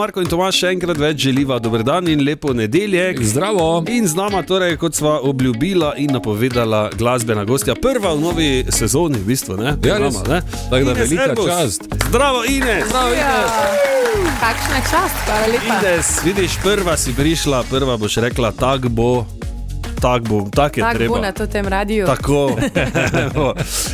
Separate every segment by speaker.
Speaker 1: Marko in Tomaž še enkrat več želiva dober dan in lepo nedeljek.
Speaker 2: Zdravo.
Speaker 1: In z nama torej, kot sva obljubila in napovedala, glasbena gostja. Prva v novi sezoni, v bistvu, ne?
Speaker 2: Ja, res. Tako da velika čast.
Speaker 1: Zdravo, Ines.
Speaker 2: Zdravo, Ines.
Speaker 3: Kakšna čast, hvala lepa.
Speaker 1: Ines, vidiš, prva si prišla, prva boš rekla, tak je treba.
Speaker 3: Tak bo na to tem radiju.
Speaker 1: Tako.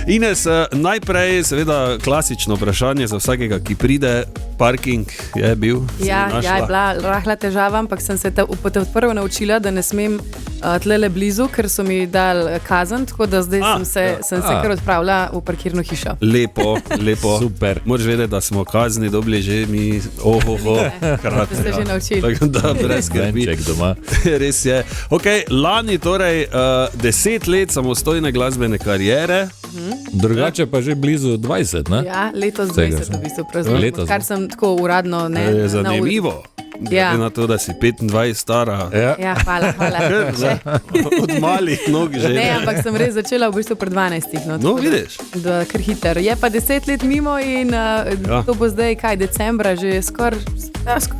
Speaker 1: Ines, najprej seveda klasično vprašanje za vsakega, ki pride. Parking je bil?
Speaker 3: Ja, je bila rahla težava, ampak sem se prvo naučila, da ne smem tlele blizu, ker so mi dali kazen, tako da zdaj sem se kar odpravila v parkirno hišo.
Speaker 1: Lepo.
Speaker 2: Super.
Speaker 1: Moraš vedeti, da smo kazni dobili že mi,
Speaker 3: Da ste že naučili.
Speaker 1: Tako da brez skrbi. Res je. Ok, lani torej 10 let samostojne glasbene kariere.
Speaker 2: Drugače pa že blizu 20, ne?
Speaker 3: Ja, letos 20 v bistvu praznujem, kar sem tako uradno ne.
Speaker 1: Je zanimivo. Glede na to, da si 25 stara.
Speaker 3: Ja, hvala.
Speaker 1: Od malih nog že.
Speaker 3: Ne, ampak sem res začela v bistvu pred 12.
Speaker 1: No, vidiš.
Speaker 3: Da kar hiter. Je pa 10 let mimo in to bo zdaj decembra, že skoraj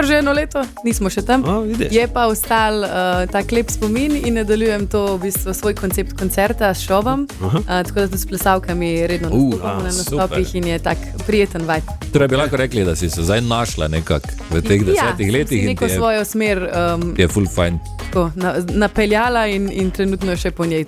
Speaker 3: že eno leto, nismo še tam. Je pa ostal tak lep spomin in nadaljujem to v bistvu svoj koncept koncerta s šovom, tako da tudi s plesavkami redno nastopamo na nastopih in je tak prijeten vibe.
Speaker 2: Torej bi lahko rekli, da si se zdaj našla nekak v teh 10 letih
Speaker 3: in neko svojo smer
Speaker 2: je full fine.
Speaker 3: Napeljala in trenutno še po njej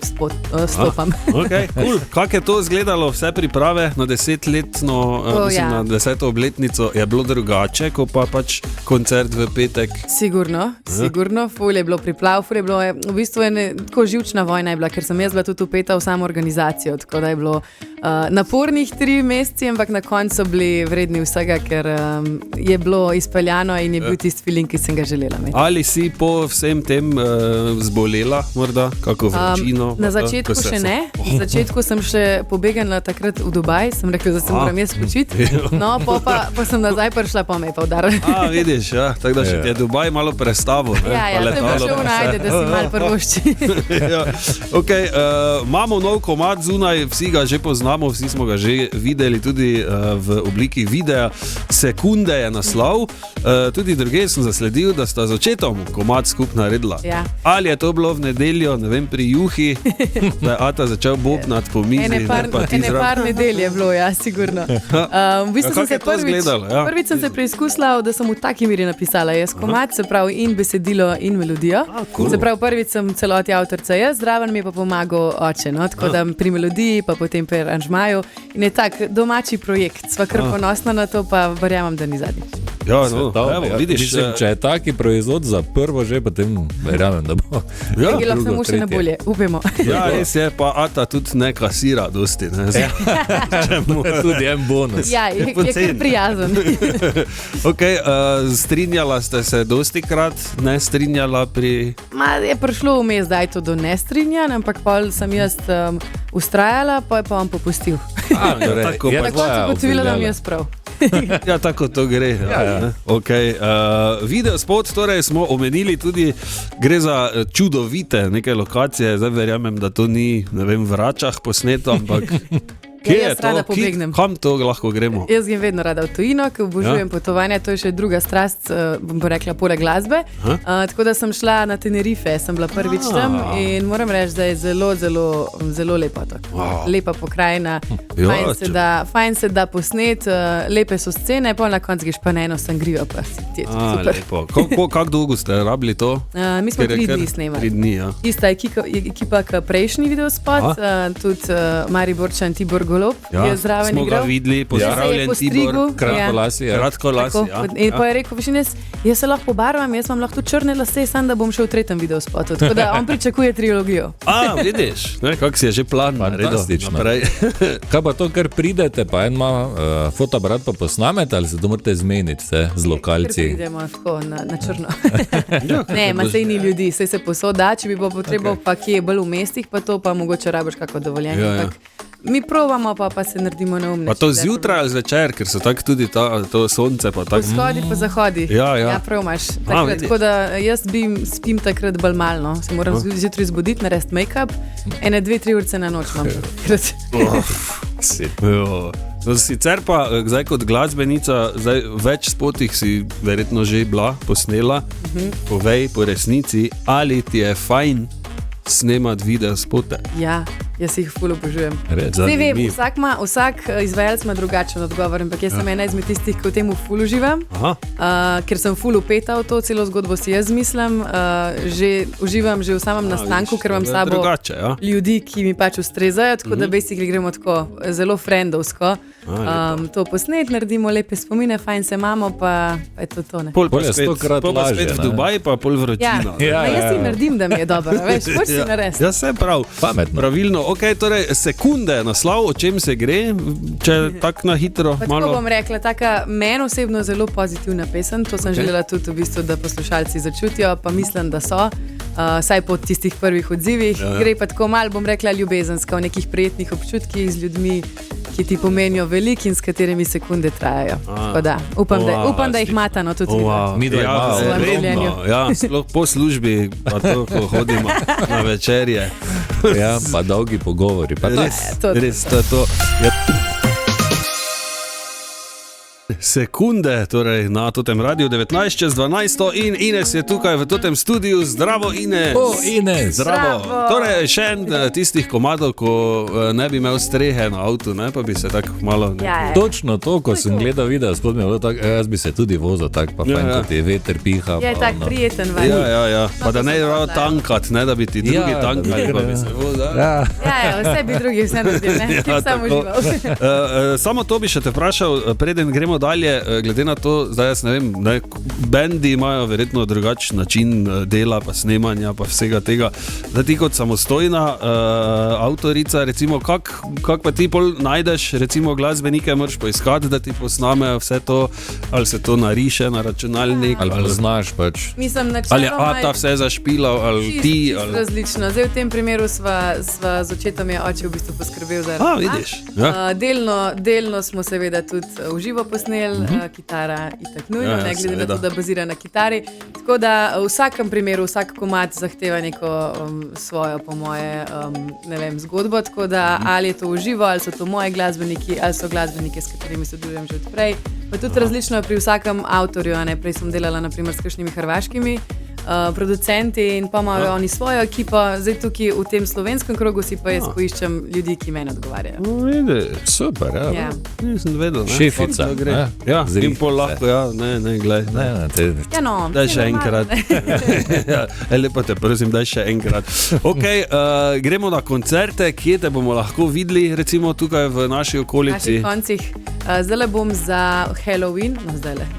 Speaker 3: stopam.
Speaker 1: Okay, cool. Kako je to izgledalo, vse priprave na 10-letno, na 10. obletnico, je bilo drugače, ko pa pač koncert v petek?
Speaker 3: Sigurno, ful je bilo priplav, ful je bilo, v bistvu tako živčna vojna je bila, ker sem jaz bila tudi upeta v samo organizacijo, tako da je bilo napornih 3 meseci, ampak na koncu so bili vredni vsega, ker je bilo izpeljano in je bil tisti feeling, ki sem ga želela imeti.
Speaker 1: Ali si po vsem tem zbolela, morda, kako vročino?
Speaker 3: Na začetku še ne. Na začetku sem še pobegala takrat v Dubaj, sem rekla, da se moram jaz spočiti. No, pa sem nazaj prišla, pa me je pa udarila.
Speaker 1: Vidiš, tako da še ti je Dubaj malo prestavil.
Speaker 3: Ja, to je pa še unajde, da si malo prvošči.
Speaker 1: Imamo nov komad zunaj, vsi ga že poznamo, vsi smo ga že videli tudi v obliki videa. Sekunde je naslov. Tudi druge sem zasledil, da sta z očetom komad skupaj naredila.
Speaker 3: Ja.
Speaker 1: Ali je to bilo v nedeljo, ne vem, pri juhi, da je Ata začel bobnat po mizi.
Speaker 3: Ene par nedelj je bilo, ja, sigurno. V bistvu sem se prvič sem se preizkusila, da sem v taki miri napisala jaz komad, se pravi in besedilo in melodijo. Se pravi, prvič sem celoti avtorica jaz, zraven mi je pa pomagal oče, tako da pri melodiji, pa potem pri aranžmaju. In je tak domači projekt, sva kar ponosna na to, pa verjamem, da ni zadnjič.
Speaker 1: Vidiš,
Speaker 2: če je taki proizvod za prvo že, potem verjamem, da bo.
Speaker 3: Lahko samo še na bolje, upemo.
Speaker 1: Ja, res je, pa Ata tudi ne kasira dosti.
Speaker 2: Tudi en bonus.
Speaker 3: Ja, je kar prijazen.
Speaker 1: Strinjala ste se dosti krat, ne strinjala pri...
Speaker 3: Je prišlo vmes zdaj to do nestrinjanj, ampak pol sem jaz ustrajala, pa je pa vam popustil.
Speaker 1: Tako
Speaker 3: sem ugotovila, da mi je sprav.
Speaker 1: Ja, tako to gre. Video spot, torej smo omenili tudi, gre za čudovite neke lokacije, zdaj verjamem, da to ni, ne vem, v Račah posneto, ampak kje je to? Kam to lahko gremo?
Speaker 3: Jaz grem vedno rada v tujino, ker obožujem potovanja, to je še druga strast, bom rekla, poleg glasbe. Tako da sem šla na Tenerife, sem bila prvič tam in moram reči, da je zelo lepa to. Lepa pokrajina, fajn se da posnet, lepe so scene, pol na koncu greš pa na eno sangrijo, pa si super.
Speaker 1: Lepo. Kako dolgo ste rabili to?
Speaker 3: Mi smo 3 dni snemali.
Speaker 1: 3 dni, ja.
Speaker 3: Ista ekipa, k prejšnji videospot, tudi Mariborčan Tibor Golob, ki je zraven igral.
Speaker 1: Smo ga videli, pozdravljen Tibor, kratkolasi.
Speaker 3: In pa je rekel, jaz se lahko pobarvam, jaz imam lahko tudi črne lase, sam da bom šel v 3. videospotu. Tako da on pričakuje trilogijo.
Speaker 1: Vidiš, kako si je že plan naredil.
Speaker 2: Kaj pa to, kar pridete, pa en ima fotoaparat pa posnamete, ali se to morate zmeniti vse z lokalci?
Speaker 3: Ker pridemo tako na črno. Ne, sej ni ljudi, sej se posoda, če bi bilo potrebo pa kje bolj v mestih, pa to pa mogoče rabiš kako dovoljenje. Mi provamo, pa se naredimo neumne.
Speaker 1: Pa to zjutraj ali zvečer, ker so tako tudi to sonce pa tako.
Speaker 3: Vzhodi pa zahodi.
Speaker 1: Ja.
Speaker 3: Prav imaš. Tako da jaz spim takrat bolj malo. Se moram zjutraj zbuditi, narediti make-up, 2-3 urce na noč imam.
Speaker 1: Sicer pa, zdaj kot glasbenica, več spotih si verjetno že bila, posnela. Povej po resnici, ali ti je fajn snemati video spote?
Speaker 3: Ja, jaz jih ful obožujem.
Speaker 1: Zanimiv.
Speaker 3: Vsak izvajalec ima drugačen odgovor, ampak jaz sem ena izmed tistih, ki v tem ful uživam, ker sem ful upeta v to, celo zgodbo si jaz mislim, uživam že v samem nastanku, ker imam s sabo ljudi, ki mi pač ustrezajo, tako da basically gremo tako zelo friendovsko. To posnet, naredimo lepe spomine, fajn se imamo, pa je to to, ne.
Speaker 1: Pol pa spet v Dubaji, pa pol vročina.
Speaker 3: Jaz si naredim, da mi je dobro, veš, hoč si narediti.
Speaker 1: Ja, se prav.
Speaker 2: Pametno.
Speaker 1: Pravilno. Ok, torej sekunde naslov, o čem se gre, če tak na hitro
Speaker 3: pa
Speaker 1: malo.
Speaker 3: Tako bom rekla, taka meni osebno zelo pozitivna pesem, to sem želela tudi v bistvu, da poslušalci začutijo, pa mislim, da so, saj po tistih prvih odzivih. Gre pa tako malo, bom rekla, ljubezenska, v nekih prijetnih občutkih z ljudmi, ki ti pomenijo veliko in s katerimi sekunde trajajo. Tako da, upam, da jih matano tudi vidimo.
Speaker 1: Sploh po službi, pa to, ko hodimo na večerje.
Speaker 2: Ja, pa dolgi pogovori. Pa
Speaker 1: res, to je to. Sekunde, torej na totem radiju 19:12 in Ines je tukaj v totem studiu. Zdravo, Ines.
Speaker 2: Ines.
Speaker 1: Zdravo. Torej, še en tistih komadov, ko ne bi imel strehe na avtu, ne, pa bi se tako malo...
Speaker 2: Točno to, ko sem gledal video, spod mi je bilo tako, jaz bi se tudi vozil tako, pa fajn, kot je veter piha.
Speaker 3: Je tak prijeten vaj.
Speaker 1: Ja. Pa da ne je rado tankat, ne, da bi ti drugi tankali, pa bi se vozil.
Speaker 3: Vse bi drugi vse naredil, ne, ki sam užival.
Speaker 1: Samo to bi še te vprašal, preden gremo dalje, glede na to, zdaj jaz ne vem, bendi imajo verjetno drugačen način dela, pa snemanja, pa vsega tega. Zdaj ti kot samostojna avtorica, recimo, kak pa ti pol najdeš, recimo glasbenike moraš poiskati, da ti posnamejo vse to, ali se to nariše na računalnik,
Speaker 2: ali znaš pač.
Speaker 3: Mislim,
Speaker 1: ali Ata vse zašpilal, ali ti.
Speaker 3: Čisto različno. Zdaj v tem primeru sva z očetom je oče v bistvu poskrbel za
Speaker 1: vidiš.
Speaker 3: Delno smo seveda tudi v živo posneli, kitara itak nujno, ne glede na to, da bazira na kitari. Tako da v vsakem primeru, vsak komad zahteva neko svojo, po moje, ne vem, zgodbo, tako da ali je to v živo, ali so to moji glasbeniki, ali so glasbeniki, s katerimi sodelujem že odprej. Pa tudi različno pri vsakem avtorju, ne, prej sem delala naprimer s kakšnimi hrvaškimi producenti in pa imajo oni svojo ekipo, zdaj tukaj v tem slovenskem krogu si pa jaz poiščem ljudi, ki meni odgovarjajo.
Speaker 2: Super, ja.
Speaker 1: Nisem vedel, ne.
Speaker 2: Šefica,
Speaker 1: ne. Ja, in pol lahko, glej. Daj še enkrat. Lepo te prosim, daj še enkrat. Ok, gremo na koncerte, kje te bomo lahko videli, recimo tukaj v naši okolici.
Speaker 3: V naših koncih. Zdajle bom za Halloween,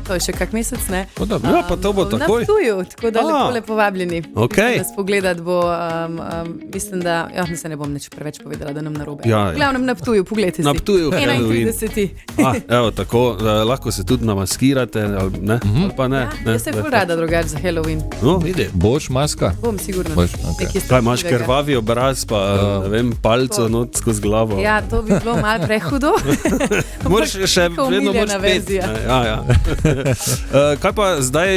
Speaker 3: to je še kak mesec, ne?
Speaker 1: Ja, pa to bo takoj.
Speaker 3: Na Ptuju, tako da lepo vabljeni.
Speaker 1: Okay.
Speaker 3: Nas pogledat bo, mislim, da, se ne bom nič preveč povedala, da nam narobe. Glavnem na Ptuju, pogledajte si.
Speaker 1: Na Ptuju Halloween.
Speaker 3: 31.
Speaker 1: Evo, tako, lahko se tudi namaskirate, ali ne? Ali pa ne.
Speaker 3: Jaz se ful rada drugač za Halloween.
Speaker 1: No, vidi.
Speaker 2: Boš maska?
Speaker 3: Bom, sigurno.
Speaker 1: Kaj imaš krvavi obraz, pa, ne vem, palco not skozi glavo.
Speaker 3: Ja, to bi bilo malo prehudo.
Speaker 1: Še vedno moč pet. Kaj pa zdaj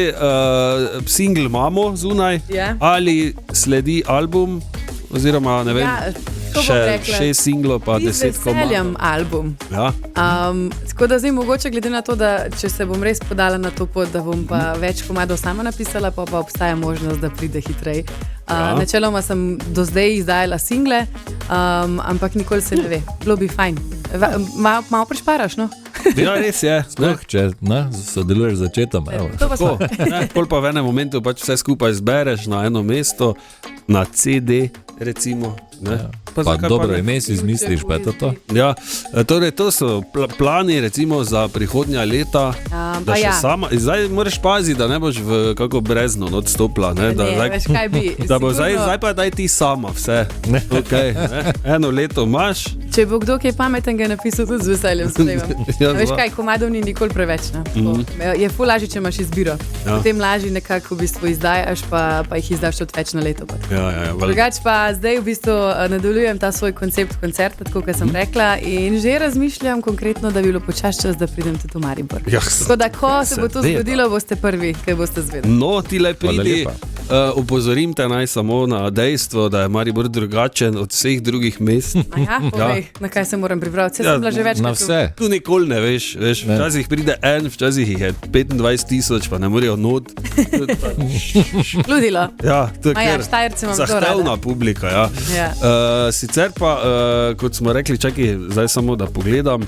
Speaker 1: single imamo zunaj? Ali sledi album? Oziroma, ne vem, še 6 singlov pa 10 komadov.
Speaker 3: Veseljem album. Tako da zdaj mogoče glede na to, da če se bom res podala na to pot, da bom pa več komadov sama napisala, pa obstaja možnost, da pride hitrej. Načeloma sem do zdaj izdajala single, ampak nikoli se ne ve. Bilo bi fajn. Malo prešparaš, no?
Speaker 1: Ja, res je.
Speaker 2: Če sodeluješ z začetom.
Speaker 1: Pol pa v enem momentu pač vse skupaj zbereš na eno mesto, na CD, recimo.
Speaker 2: Pa dobro ime si izmisliš, pa je to?
Speaker 1: Ja, torej to so plani recimo za prihodnja leta, da še sama, zdaj moraš paziti, da ne boš v kako brezno odstopila, ne?
Speaker 3: Veš kaj bi.
Speaker 1: Da bo zdaj pa daj ti sama vse. Eno leto imaš.
Speaker 3: Če bo kdo kaj pametnega napisal, tudi z veseljem sprejemam. Veš kaj, komadov ni nikoli preveč, ne? Je ful lažje, če imaš izbiro. Potem lažje nekako v bistvu izdajaš, pa jih izdaš tudi več na leto. Drugač pa zdaj v bistvu nadaljujem ta svoj koncept koncerta, tako kot sem rekla, in že razmišljam konkretno, da bi bilo počas čas, da pridem tudi v Maribor. Tako da, ko se bo to zgodilo, boste prvi, kaj boste zvedeli.
Speaker 1: No, ti le pridi. Opozorim te naj samo na dejstvo, da je Maribor drugačen od vseh drugih mest.
Speaker 3: Aha, povej, na kaj se moram pripraviti. Sem bila že večkrat
Speaker 2: na vse.
Speaker 1: Tu nikoli ne veš, včasih pride včasih jih je 25,000, pa ne morejo not.
Speaker 3: Ludilo.
Speaker 1: Ja, to je kar
Speaker 3: Štajerci imam zelo rada.
Speaker 1: zahtevna publika. Ja. Sicer pa, kot smo rekli, čakaj, zdaj samo da pogledam,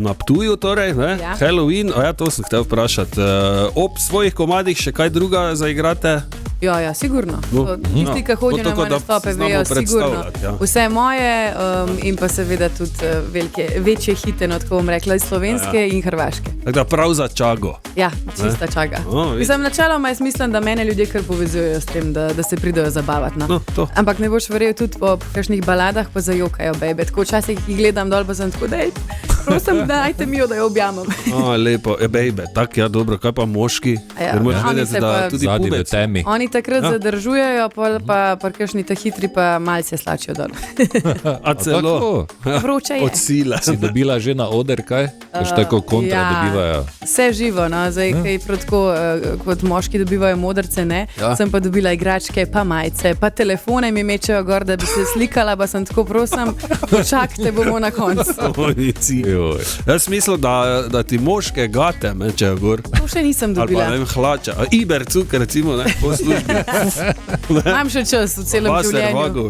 Speaker 1: na Ptuju torej, ne?
Speaker 3: Ja.
Speaker 1: Halloween, to sem hotel vprašati, ob svojih komadih še kaj druga zaigrate?
Speaker 3: Ja, sigurno. Tisti, ki hodijo na moje nastope, vejo sigurno.
Speaker 1: Ja.
Speaker 3: Vse moje in pa seveda tudi večje hite, no, tako bom rekla, iz slovenske in hrvaške.
Speaker 1: Tako da prav za čago.
Speaker 3: Ja, čista čaga. Mislim, načeloma jaz mislim, da mene ljudje kar povezujejo s tem, da se pridejo zabavati. No. Ampak ne boš verjel, tudi po kakšnih baladah pa zajokajo, baby. Tako včasih jih gledam dol, pa sem tako, prosim, dajte mi jo, da jo objamem.
Speaker 1: Lepo, baby, tako ja, dobro, kaj pa moški?
Speaker 2: Zadnji v temi.
Speaker 3: Oni takrat zadržujejo, pa kakšni ta hitri pa malce slačijo dol.
Speaker 1: A celo?
Speaker 3: Vroče je.
Speaker 1: Od sile.
Speaker 2: Si dobila že na oder kaj? Tako kontra dobivajo.
Speaker 3: Vse živo, no, zdaj kaj protko, kot moški dobivajo modrce, ne? Sem pa dobila igračke, pa majice, pa telefone mi mečejo gor, da bi se slikala, pa sem tako, prosim, počakajte, bomo na koncu.
Speaker 1: Jaz mislim, da ti moške gate mečejo gor.
Speaker 3: To še nisem dobila.
Speaker 1: Ali pa ne vem, hlača. Iber cuk, recimo, ne, po službi.
Speaker 3: Imam še čas v celem življenju.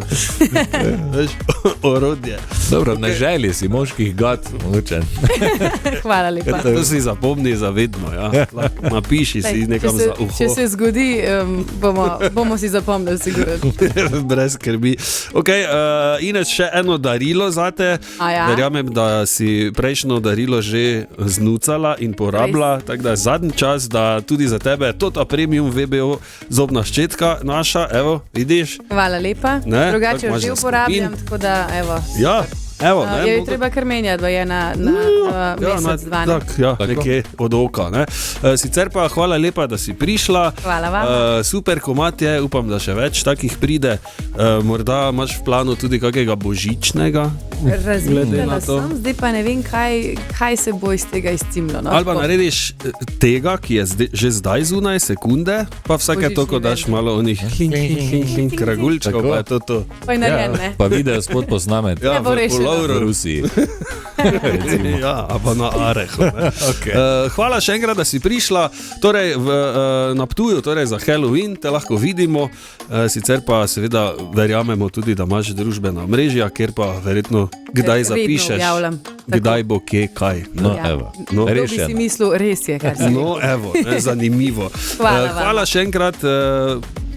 Speaker 1: Veš, orodje.
Speaker 2: Dobro, ne želi si moških gat, mogoče.
Speaker 3: Hvala lepa.
Speaker 1: To si zapomni zavedno, ja. Napiši si nekam za uho.
Speaker 3: Če se zgodi, bomo si zapomnili, sigurno.
Speaker 1: Brez skrbi. Ines, še eno darilo zate. Verjamem, da si prejšnjo darilo že znucala in porabila, tako da je zadnji čas, da tudi za tebe je ta premium VBO zobna ščetka naša, evo, vidiš?
Speaker 3: Hvala lepa. Drugače jo že uporabljam, tako da, evo.
Speaker 1: Ja. Evo,
Speaker 3: je treba kar menjati, da je na mesec, dva.
Speaker 1: Nekje od oka. Ne? Sicer pa hvala lepa, da si prišla.
Speaker 3: Hvala vam.
Speaker 1: Super komad je, upam, da še več takih pride. Morda imaš v planu tudi kakega božičnega?
Speaker 3: Razmišljala sem, zdaj pa ne vem, kaj se bo iz tega izcimlo. No?
Speaker 1: Ali pa narediš tega, ki je že zdaj zunaj, sekunde, pa vsake toliko daš malo onih kragulčkov, pa je to.
Speaker 3: Pa je narejen, ne?
Speaker 2: Pa video spod posnamet.
Speaker 1: Ja, v Rusiji. Ja, pa na Arehu. Hvala še enkrat, da si prišla. Torej, na Ptuju, torej za Halloween, te lahko vidimo. Sicer pa seveda verjamemo tudi, da imaš družbena omrežja, kjer pa verjetno kdaj zapišeš, kdaj bo kje, kaj.
Speaker 3: To bi si mislil, res je, kar si.
Speaker 1: Evo, zanimivo. Hvala še enkrat.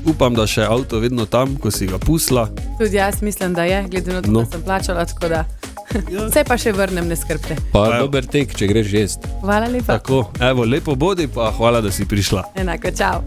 Speaker 1: Upam, da še avto vedno tam, ko si ga pusla.
Speaker 3: Tudi jaz mislim, da je, glede na to, da sem plačala, tako da vse pa še vrnem, ne skrbte.
Speaker 2: Pa dober tek, če greš jest.
Speaker 3: Hvala lepa.
Speaker 1: Tako, evo, lepo bodi, pa hvala, da si prišla.
Speaker 3: Enako, čau.